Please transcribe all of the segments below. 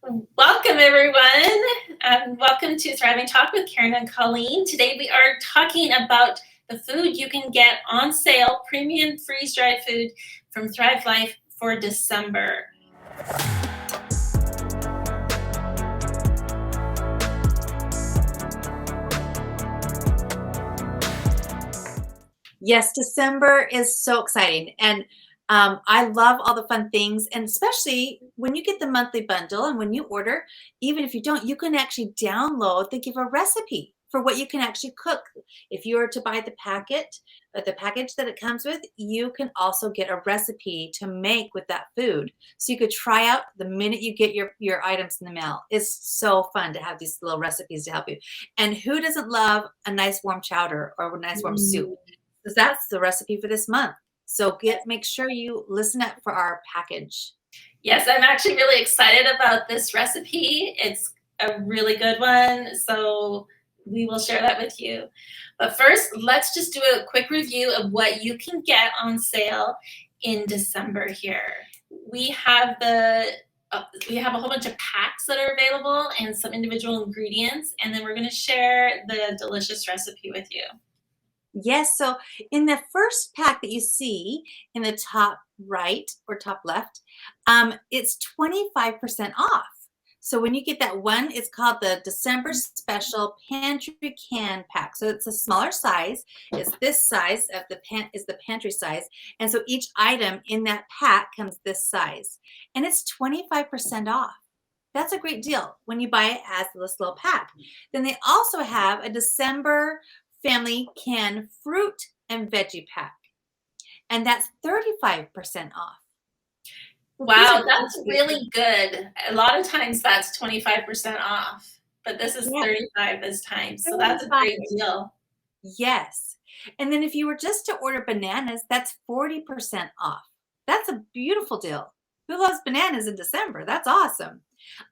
Welcome, everyone. Welcome to Thriving Talk with Karen and Colleen. Today we are talking about the food you can get on sale, premium freeze-dried food from Thrive Life for December. Yes, December is so exciting. And I love all the fun things. And especially when you get the monthly bundle and when you order, even if you don't, you can actually download, they give a recipe for what you can actually cook. If you were to buy the package that it comes with, you can also get a recipe to make with that food. So you could try out the minute you get your items in the mail. It's so fun to have these little recipes to help you. And who doesn't love a nice warm chowder or a nice warm soup? Because that's the recipe for this month. So make sure you listen up for our package. Yes, I'm actually really excited about this recipe. It's a really good one, so we will share that with you. But first, let's just do a quick review of what you can get on sale in December here. We have a whole bunch of packs that are available and some individual ingredients, and then we're going to share the delicious recipe with you. Yes, so in the first pack that you see in the top right or top left, it's 25% off. So when you get that one, it's called the December Special Pantry Can Pack. So it's a smaller size. It's this size of the pantry size. And so each item in that pack comes this size. And it's 25% off. That's a great deal when you buy it as this little pack. Then they also have a December Family Can Fruit and Veggie Pack. And that's 35% off. Wow, that's really good. A lot of times that's 25% off, but this is 35 this time. So that's a great deal. Yes. And then if you were just to order bananas, that's 40% off. That's a beautiful deal. Who loves bananas in December? That's awesome.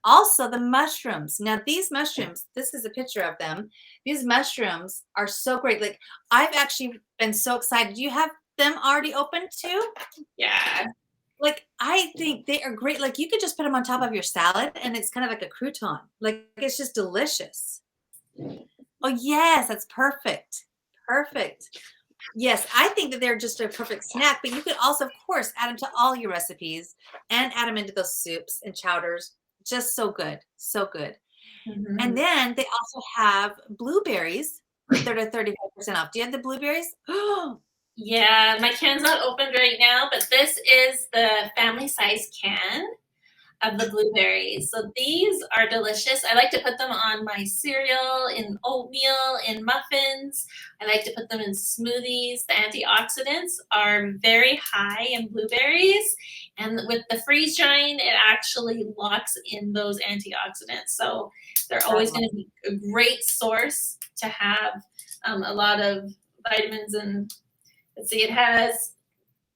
Also, the mushrooms. Now, these mushrooms, this is a picture of them. These mushrooms are so great. Like, I've actually been so excited. Do you have them already open too? Yeah. Like, I think they are great. Like, you could just put them on top of your salad and it's kind of like a crouton. Like, it's just delicious. Oh, yes, that's perfect. Perfect. Yes, I think that they're just a perfect snack, but you could also, of course, add them to all your recipes and add them into those soups and chowders. Just so good. So good. Mm-hmm. And then they also have blueberries that are 35% off. Do you have the blueberries? Oh, yeah, my can's not opened right now, but this is the family size can of the blueberries. So these are delicious. I like to put them on my cereal, in oatmeal, in muffins. I like to put them in smoothies. The antioxidants are very high in blueberries. And with the freeze drying, it actually locks in those antioxidants. So they're always going to be a great source to have a lot of vitamins. And let's see, it has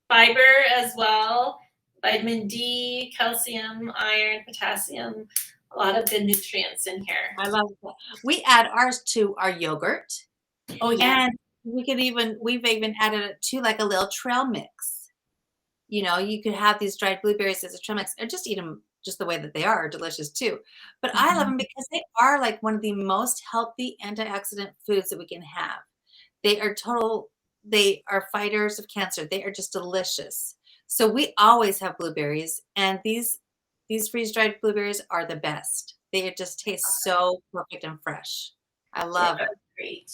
fiber as well. Vitamin D, calcium, iron, potassium, a lot of good nutrients in here. I love that. We add ours to our yogurt. Oh, yeah. And we've even added it to like a little trail mix. You know, you could have these dried blueberries as a trail mix or just eat them just the way that they are delicious too. But I love them because they are like one of the most healthy antioxidant foods that we can have. They are fighters of cancer. They are just delicious. So we always have blueberries, and these freeze-dried blueberries are the best. They just taste so perfect and fresh. I love it. Great.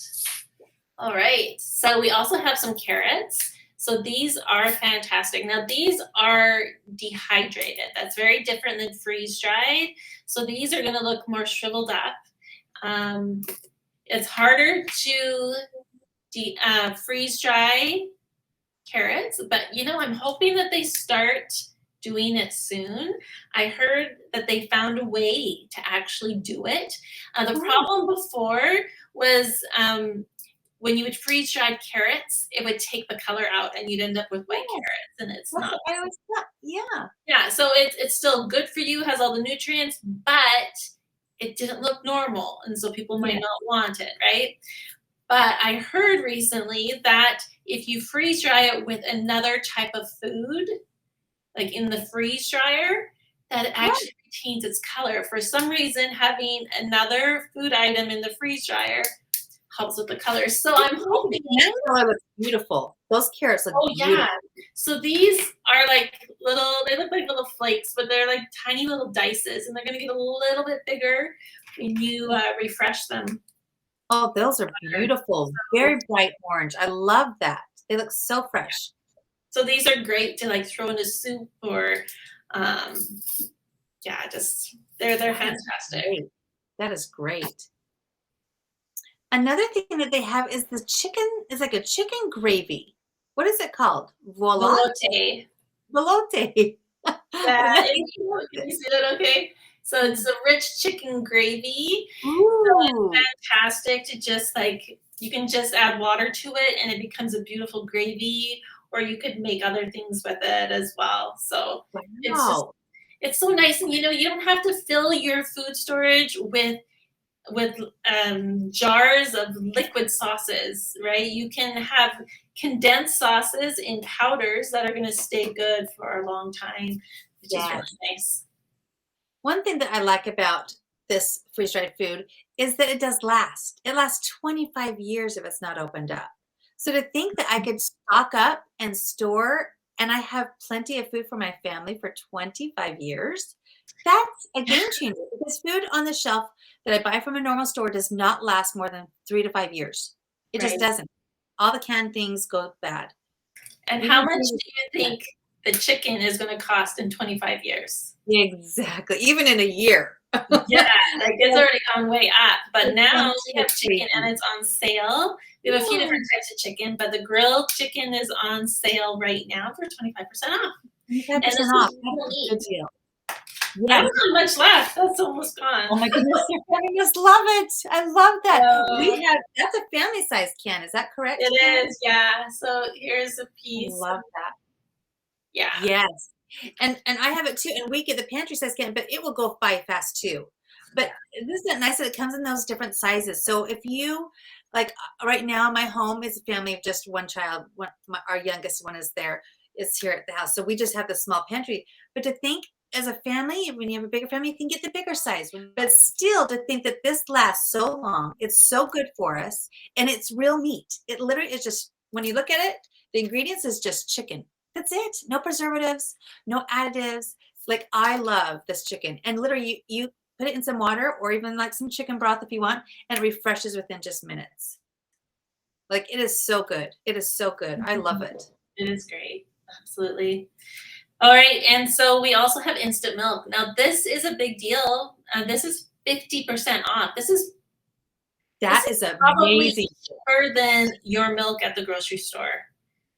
All right. So we also have some carrots. So these are fantastic. Now these are dehydrated. That's very different than freeze-dried. So these are going to look more shriveled up. It's harder to freeze dry carrots, but I'm hoping that they start doing it soon. I heard that they found a way to actually do it. The problem before was when you would freeze dried carrots, it would take the color out and you'd end up with white carrots, and it's not. I always thought, yeah. Yeah, so it's still good for you, has all the nutrients, but it didn't look normal, and so people might not want it, right? But I heard recently that if you freeze dry it with another type of food, like in the freeze dryer, that it actually retains its color. For some reason, having another food item in the freeze dryer helps with the color. So I'm hoping. That color looks beautiful. Those carrots look Oh yeah. beautiful. So these are like little. They look like little flakes, but they're like tiny little dices, and they're gonna get a little bit bigger when you refresh them. Oh, those are beautiful. Very bright orange. I love that. They look so fresh. So these are great to like throw in a soup or, yeah, just they're fantastic. Great. That is great. Another thing that they have is the chicken is like a chicken gravy. What is it called? Volat? Velouté. Velouté. Yeah, can you see that okay? So it's a rich chicken gravy. So Ooh. it's fantastic to just like, you can just add water to it and it becomes a beautiful gravy, or you could make other things with it as well. So it's just, Wow. it's so nice. And you know, you don't have to fill your food storage with jars of liquid sauces, right? You can have condensed sauces in powders that are going to stay good for a long time, which is really Yes. nice. One thing that I like about this freeze-dried food is that it does last. It lasts 25 years if it's not opened up. So to think that I could stock up and store and I have plenty of food for my family for 25 years, that's a game changer because food on the shelf that I buy from a normal store does not last more than 3 to 5 years. It just Right. doesn't. All the canned things go bad. And Even how much food- do you think the chicken is going to cost in 25 years? Exactly. Even in a year. Yeah, like it's already gone way up. But It's now gone we so have chicken and crazy. it's on sale. We have a few Yeah. different types of chicken, but the grilled chicken is on sale right now for 25% off. And 25% this off. is That's real a good meat. deal. I don't Yes. have much left. That's almost gone. Oh my goodness, your family must love it. I love that. We So have that's a family size can. Is that correct, it Karen? is, yeah. So here's a I piece. love that. Yeah. Yes. And I have it too. And we get the pantry size can, but it will go by fast too. But isn't it nice that it comes in those different sizes? So if you like right now, my home is a family of just one child. Our youngest one is here at the house. So we just have the small pantry. But to think as a family, when you have a bigger family, you can get the bigger size. But still to think that this lasts so long, it's so good for us, and it's real meat. It literally is just when you look at it, the ingredients is just chicken. That's it. No preservatives, no additives. Like I love this chicken. And literally you put it in some water or even like some chicken broth if you want, and it refreshes within just minutes. Like it is so good. It is so good. I love it. It is great. Absolutely. All right. And so we also have instant milk. Now, this is a big deal. This is 50% off. This is That is probably amazing. cheaper than your milk at the grocery store.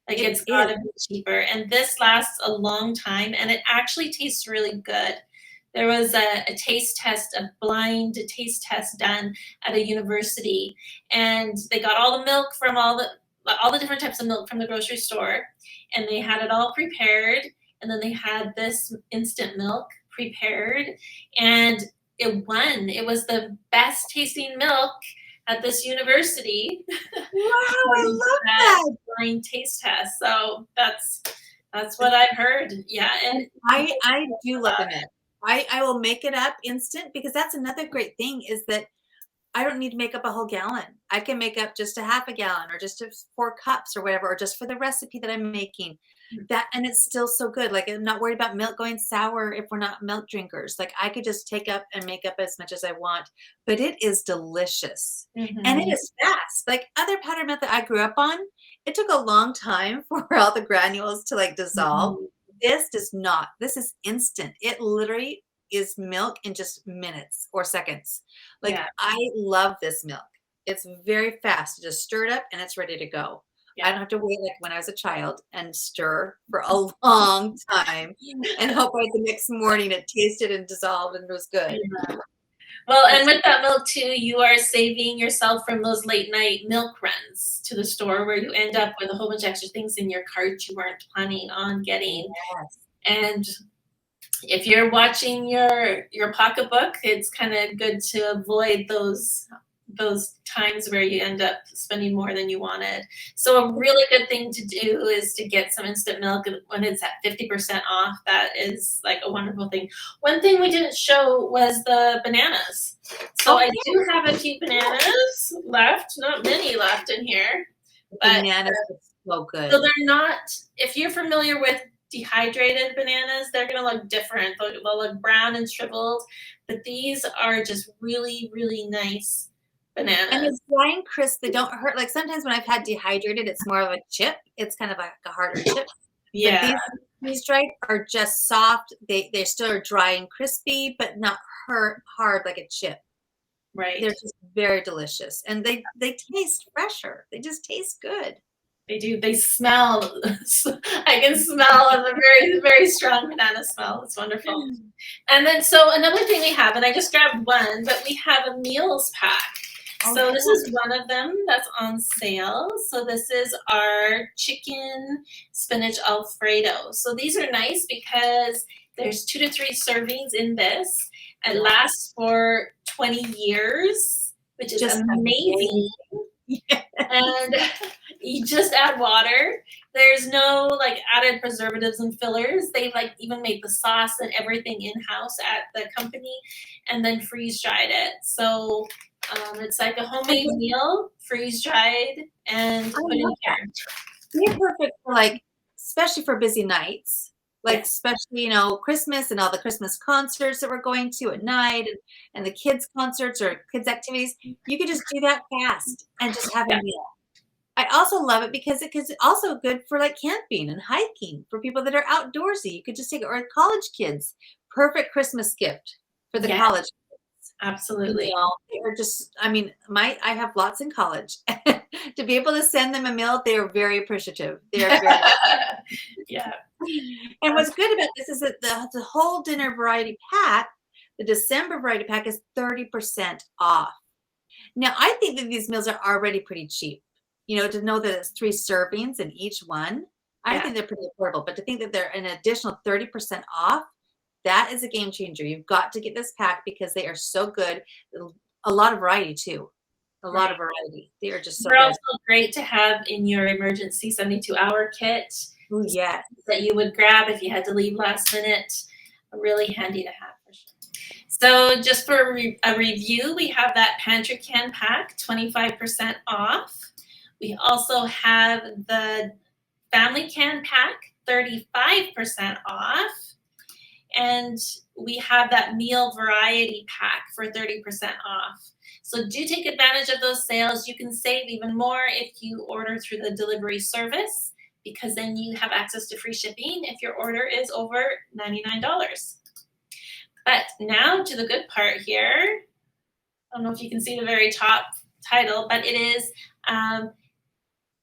Like It it's is. gotta be cheaper. And this lasts a long time and it actually tastes really good. There was a taste test, a blind taste test done at a university, and they got all the milk from all the different types of milk from the grocery store, and they had it all prepared, and then they had this instant milk prepared, and it won. It was the best tasting milk at this university. Wow, I love That that. blind taste test. So that's what I've heard. Yeah, and I do love the milk. I will make it up instant because that's another great thing is that I don't need to make up a whole gallon. I can make up just a half a gallon or just 4 cups or whatever, or just for the recipe that I'm making. That and it's still so good. Like I'm not worried about milk going sour if we're not milk drinkers. Like I could just take up and make up as much as I want, but it is delicious and it Mhm. is fast. Like other powdered milk that I grew up on, it took a long time for all the granules to like dissolve. Mhm. This does not. This is instant. It literally is milk in just minutes or seconds. Like Yeah, I love this milk. It's very fast. You just stir it up and it's ready to go. I yeah. don't have to wait like when I was a child and stir for a long time and hope by the next morning it tasted and dissolved and was good. Yeah. Well, and It's with that milk too, you are saving yourself from those late night milk runs to the store where you end up with a whole bunch of extra things in your cart you weren't planning on getting. yes. And if you're watching your pocketbook, it's kind of good to avoid those those times where you end up spending more than you wanted. So a really good thing to do is to get some instant milk when it's at 50% off. That is like a wonderful thing. One thing we didn't show was the bananas. So I do have a few bananas left, not many left in here. But Bananas are so good. so they're not, if you're familiar with dehydrated bananas, they're going to look different. They'll look brown and shriveled, but these are just really, really nice bananas. And it's dry and crisp. They don't hurt. Like sometimes when I've had dehydrated, it's more of a chip. It's kind of like a harder chip. Yeah. But these dried are just soft. They still are dry and crispy, but not hard like a chip. Right. They're just very delicious. And they taste fresher. They just taste good. They do. They smell. I can smell a very, very strong banana smell. It's wonderful. And then, so another thing we have, and I just grabbed one, but we have a meals pack. So this is one of them that's on sale. So this is our chicken spinach Alfredo. So these are nice because there's 2 to 3 servings in this. It lasts for 20 years, which is amazing. Yeah. And you just add water. There's no like added preservatives and fillers. They like even make the sauce and everything in-house at the company and then freeze dried it. So it's like a homemade meal, freeze dried and put in here. They're perfect for like, especially for busy nights. Like especially, Christmas and all the Christmas concerts that we're going to at night and the kids concerts or kids activities. You could just do that fast and just have a meal. I also love it because it's also good for like camping and hiking for people that are outdoorsy. You could just take it, or college kids. Perfect Christmas gift for the college kids. Absolutely. They are just, I have lots in college. To be able to send them a meal, they are very appreciative. They are very yeah. And what's good about this is that the whole dinner variety pack, the December variety pack, is 30% off. Now, I think that these meals are already pretty cheap. To know that it's 3 servings in each one, I think they're pretty affordable. But to think that they're an additional 30% off, that is a game changer. You've got to get this pack because they are so good. A lot of variety, too. A lot of variety. They are just so good. They're also great to have in your emergency 72-hour kit. Ooh, yes. That you would grab if you had to leave last minute. Really handy to have for sure. So just for a review, we have that Pantry can pack, 25% off. We also have the family can pack, 35% off. And we have that meal variety pack for 30% off. So do take advantage of those sales. You can save even more if you order through the delivery service, because then you have access to free shipping if your order is over $99. But now to the good part here. I don't know if you can see the very top title, but it is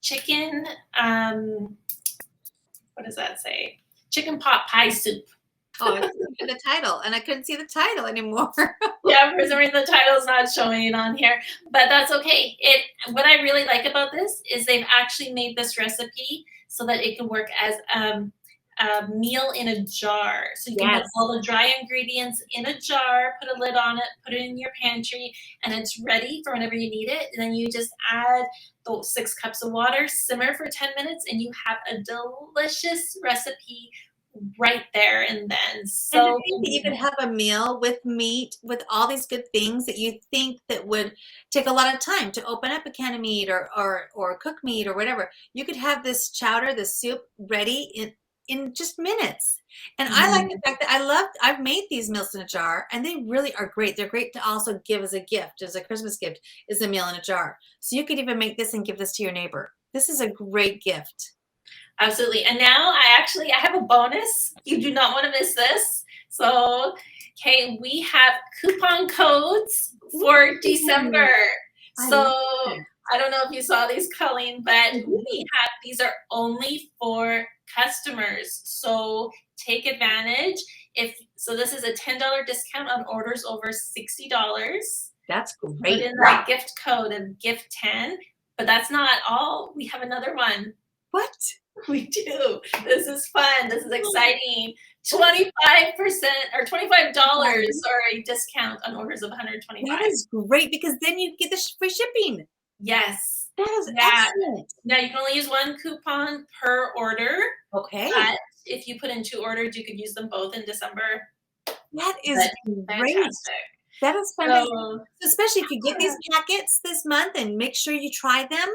chicken, what does that say? Chicken pot pie soup. Oh, I couldn't see the title, and I couldn't see the title anymore. Yeah, for some reason the title's not showing on here, but that's okay. What I really like about this is they've actually made this recipe so that it can work as a meal in a jar. So you can put all the dry ingredients in a jar, put a lid on it, put it in your pantry, and it's ready for whenever you need it. And then you just add those 6 cups of water, simmer for 10 minutes, and you have a delicious recipe right there and then. So and that you could have a meal with meat, with all these good things that you think that would take a lot of time to open up a can of meat or cook meat or whatever. You could have this chowder, this soup ready in just minutes. And I like the fact that I've made these meals in a jar, and they really are great. They're great to also give as a gift, as a Christmas gift, is a meal in a jar. So you could even make this and give this to your neighbor. This is a great gift. Absolutely. And now I have a bonus. You do not want to miss this. So, okay, we have coupon codes for December. So I don't know if you saw these, Colleen, but these are only for customers. So take advantage. This is a $10 discount on orders over $60. That's great. Put in that gift code of gift 10, but that's not all. We have another one. What? We do. This is fun. This is exciting. 25% or $25 or a discount on orders of 125. That is great because then you get the free shipping. Yes. That is Yeah. excellent. Now you can only use one coupon per order. Okay. But if you put in 2 orders, you could use them both in December. That is great. Fantastic. That is fantastic. So, Especially if you get these packets this month and make sure you try them,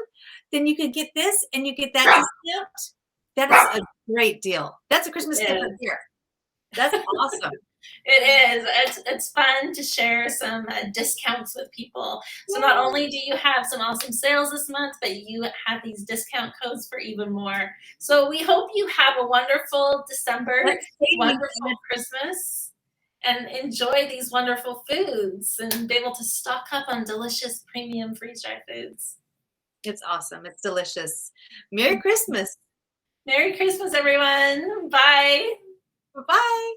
then you can get this and you get that discount. That is a great deal. That's a Christmas gift right here. That's awesome. It is. It's fun to share some discounts with people. So not only do you have some awesome sales this month, but you have these discount codes for even more. So we hope you have a wonderful December, wonderful Christmas, and enjoy these wonderful foods and be able to stock up on delicious premium freeze-dried foods. It's awesome. It's delicious. Merry Christmas. Merry Christmas, everyone. Bye. Bye-bye.